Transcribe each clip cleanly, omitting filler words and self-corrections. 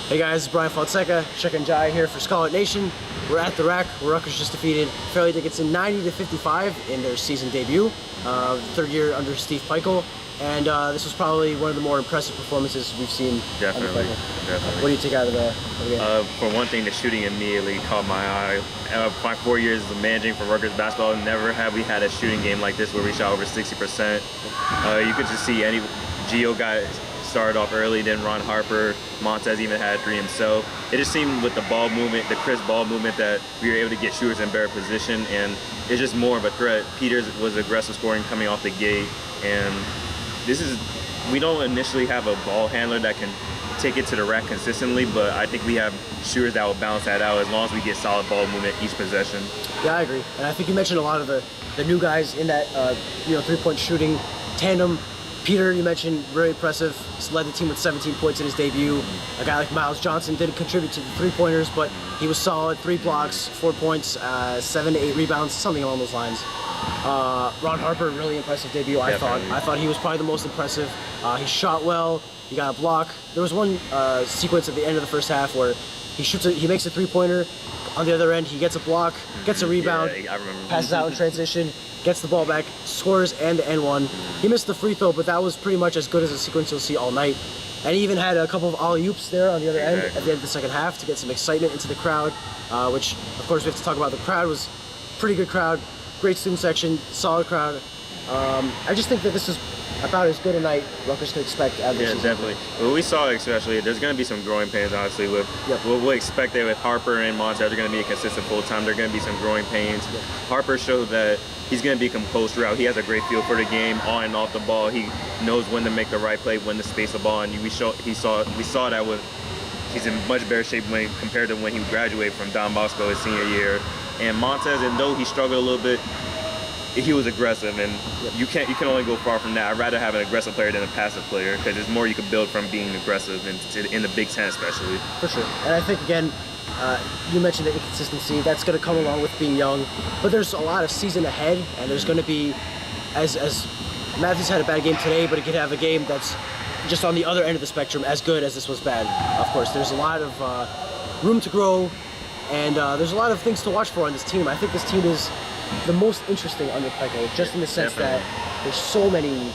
Hey guys, it's Brian Fonseca, Chuck and Jai here for Scarlet Nation. We're at the rack where Rutgers just defeated Fairleigh-Dickinson 90-55 in their season debut, third year under Steve Peichel. And this was probably one of the more impressive performances we've seen. Definitely. What do you take out of the game? For one thing, the shooting immediately caught my eye. My 4 years of managing for Rutgers basketball, never have we had a shooting game like this where we shot over 60%. You could just see Gio got started off early, then Ron Harper, Montez even had 3 himself. It just seemed with the ball movement, the crisp ball movement, that we were able to get shooters in better position, and it's just more of a threat. Peters was aggressive scoring coming off the gate, and we don't initially have a ball handler that can take it to the rack consistently, but I think we have shooters that will balance that out as long as we get solid ball movement each possession. Yeah, I agree. And I think you mentioned a lot of the new guys in that three-point shooting tandem. Peter, you mentioned, very impressive. He's led the team with 17 points in his debut. A guy like Miles Johnson didn't contribute to the three-pointers, but he was solid. 3 blocks, 4 points, 7 to 8 rebounds, something along those lines. Ron Harper, really impressive debut, I thought. I thought he was probably the most impressive. He shot well. He got a block. There was one sequence at the end of the first half where he makes a three-pointer. On the other end, he gets a block, gets a rebound, passes out in transition, gets the ball back, scores and N1. He missed the free throw, but that was pretty much as good as a sequence you'll see all night. And he even had a couple of alley-oops there on the other end at the end of the second half to get some excitement into the crowd, which, of course, we have to talk about. The crowd was a pretty good crowd, great student section, solid crowd. I just think that this is about as good a night Rutgers could expect out of this season. Definitely. Well, we saw, especially, there's going to be some growing pains, honestly. We'll expect that with Harper and Montez, they're going to be a consistent full-time. There are going to be some growing pains. Yeah. Harper showed that he's going to be composed throughout. He has a great feel for the game, on and off the ball. He knows when to make the right play, when to space the ball, and we saw that he's in much better shape compared to when he graduated from Don Bosco his senior year. And Montez, and though he struggled a little bit, he was aggressive, and you can only go far from that. I'd rather have an aggressive player than a passive player, because there's more you can build from being aggressive, in the Big Ten especially. For sure. And I think, again, you mentioned the inconsistency. That's going to come along with being young, but there's a lot of season ahead, and there's going to be, as Matthews had a bad game today, but he could have a game that's just on the other end of the spectrum, as good as this was bad. Of course, there's a lot of room to grow, and there's a lot of things to watch for on this team. I think this team is the most interesting under Peichel, just in the sense that there's so many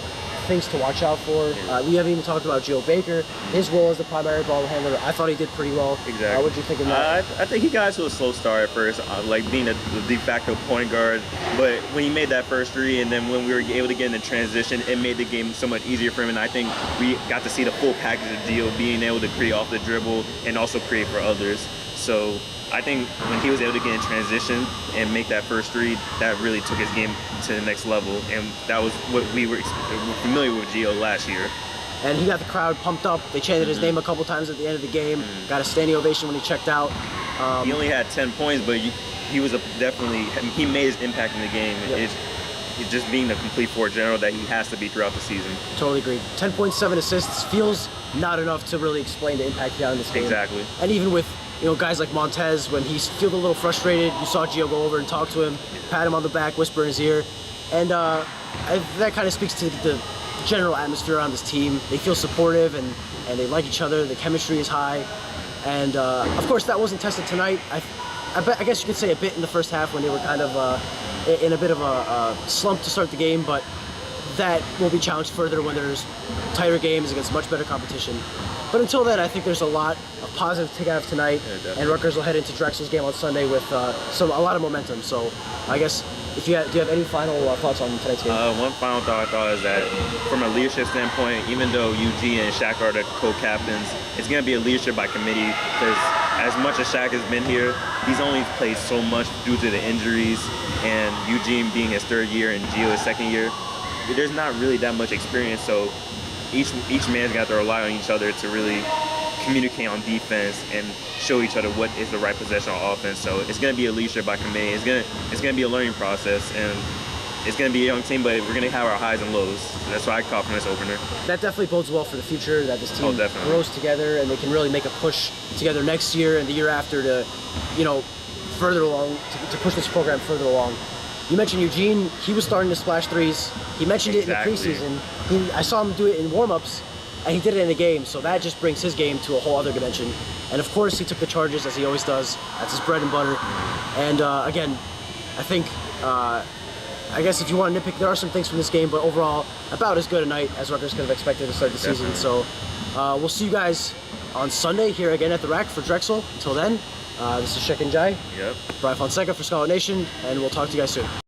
things to watch out for. We haven't even talked about Gio Baker. His role as the primary ball handler, I thought he did pretty well. Exactly. What did you think of that? I think he got to a slow start at first, like being the de facto point guard. But when he made that first 3, and then when we were able to get in the transition, it made the game so much easier for him. And I think we got to see the full package of Gio, being able to create off the dribble and also create for others. So I think when he was able to get in transition and make that first 3, that really took his game to the next level. And that was what we were familiar with Gio last year. And he got the crowd pumped up. They chanted his name a couple times at the end of the game. Got a standing ovation when he checked out. He only had 10 points, but he made his impact in the game. It's just being the complete floor general that he has to be throughout the season. Totally agree. 10.7 assists feels not enough to really explain the impact he had in this game. Exactly. And even with guys like Montez, when he's feeling a little frustrated, you saw Gio go over and talk to him, pat him on the back, whisper in his ear. And that kind of speaks to the general atmosphere around this team. They feel supportive, and they like each other. The chemistry is high. And of course, that wasn't tested tonight. I guess you could say a bit in the first half when they were kind of in a bit of a slump to start the game, but that will be challenged further when there's tighter games against much better competition. But until then, I think there's a lot of positive to take out of tonight, and Rutgers will head into Drexel's game on Sunday with a lot of momentum. So I guess, do you have any final thoughts on tonight's game? One final thought I thought is that from a leadership standpoint, even though Eugene and Shaq are the co-captains, it's going to be a leadership by committee, because as much as Shaq has been here, he's only played so much due to the injuries, and Eugene being his 3rd year and Gio his 2nd year, there's not really that much experience. So each man's got to rely on each other to really communicate on defense and show each other what is the right possession on offense. So it's going to be a leadership by committee. It's going to be a learning process, and it's going to be a young team, but we're going to have our highs and lows. That's why I call from this opener. That definitely bodes well for the future, that this team grows together and they can really make a push together next year and the year after to, further along, to push this program further along. You mentioned Eugene. He was starting to splash threes. He mentioned it in the preseason. I saw him do it in warm-ups. and he did it in a game, so that just brings his game to a whole other dimension. And of course, he took the charges as he always does. That's his bread and butter. And again, I think, I guess if you want to nitpick, there are some things from this game, but overall, about as good a night as Rutgers could have expected to start the season. So we'll see you guys on Sunday here again at the Rack for Drexel. Until then, this is Sheik and Jai. Yep. Brian Fonseca for Scarlet Nation, and we'll talk to you guys soon.